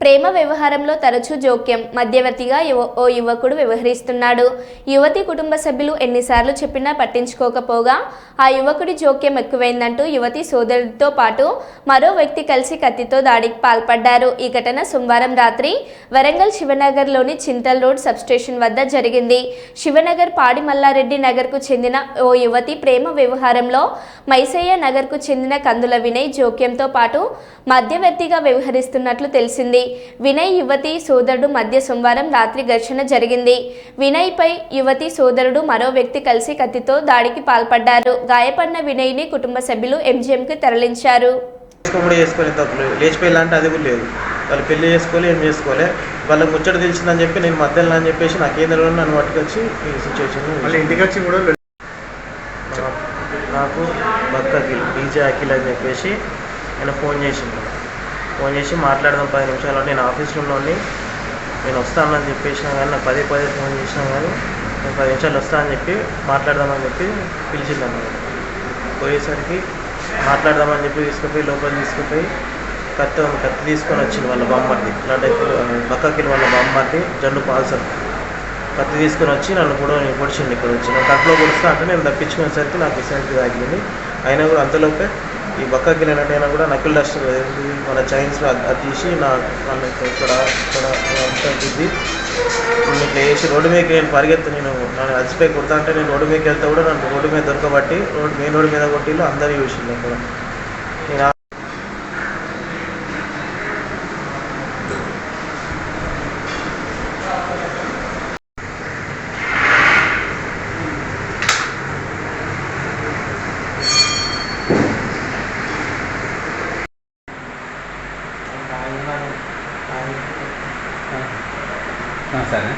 ప్రేమ వ్యవహారంలో తరచూ జోక్యం, మధ్యవర్తిగా ఓ యువకుడు వ్యవహరిస్తున్నాడు. యువతి కుటుంబ సభ్యులు ఎన్నిసార్లు చెప్పినా పట్టించుకోకపోగా ఆ యువకుడి జోక్యం ఎక్కువైందంటూ యువతి సోదరుడితో పాటు మరో వ్యక్తి కలిసి కత్తితో దాడికి పాల్పడ్డారు. ఈ ఘటన సోమవారం రాత్రి వరంగల్ శివనగర్లోని చింతల్ రోడ్ సబ్స్టేషన్ వద్ద జరిగింది. శివనగర్ పాడిమల్లారెడ్డి నగర్కు చెందిన ఓ యువతి ప్రేమ వ్యవహారంలో మైసయ్య నగర్కు చెందిన కందుల వినయ్ జోక్యంతో పాటు మధ్యవర్తిగా వ్యవహరిస్తున్నట్లు తెలిసింది. వినయ్ యువతి సోదరుడు మధ్య సోమవారం రాత్రి ఘర్షణ జరిగింది. వినయ్ పై యువతి సోదరుడు మరో వ్యక్తి కలిసి కత్తితో దాడికి పాల్పడ్డారు. గాయపడిన వినయ్ ని కుటుంబ సభ్యులు ఎంజిఎంకి తరలించారు. అది కూడా లేదు, వాళ్ళు పెళ్లి చేసుకోలే, ఏం చేసుకోలే, వాళ్ళకి ముచ్చట తెలిసిందని చెప్పి నేను మధ్యలో అని చెప్పేసి నా కేంద్రంలో నన్ను పట్టుకొచ్చి ఈ సిచ్యువేషన్ మళ్ళీ ఇంటికి వచ్చి కూడా నాకు భక్త అఖిల్, డీజే అఖిల్ అని చెప్పేసి ఆయన ఫోన్ చేసి మాట్లాడదాం 10 నిమిషాలు, నేను ఆఫీస్లో ఉండి నేను వస్తానని చెప్పేసినా కానీ నాకు పదే ఫోన్ చేసినా కానీ నేను 10 నిమిషాలు వస్తానని చెప్పి మాట్లాడదామని చెప్పి పిలిచిందన్నమాట. పోయేసరికి మాట్లాడదామని చెప్పి లోపల తీసుకుపోయి కత్తి తీసుకొని వచ్చింది వాళ్ళ బామ్మర్ది, ఇలాంటి బక్కకిల్ వాళ్ళ బామ్మర్ది జండు పాల్సర్ కత్తి తీసుకొని వచ్చి నన్ను కూడా పొడిచింది. ఇక్కడ వచ్చి నేను కట్లో పొడుస్తా అంటే నేను తప్పించుకునేసరికి నాకు విశాంతి తాగింది. అయినా కూడా అంతలోపే ఈ బక్కకిల్ అయినా కూడా నకిల్ డస్ట్ మన చైన్స్లో అది తీసి నన్ను ఇక్కడ అంతా దిద్ది ఇట్లా వేసి రోడ్డు మీదకి నేను పరిగెత్తి నన్ను అలసిపోయి కొడతా అంటే నేను రోడ్డు మీదకి వెళ్తే కూడా నన్ను రోడ్డు మీద దొరకబట్టి మెయిన్ రోడ్డు మీద కొట్టిళ్ళు అందరూ చూసింది. అక్కడ నేను సరే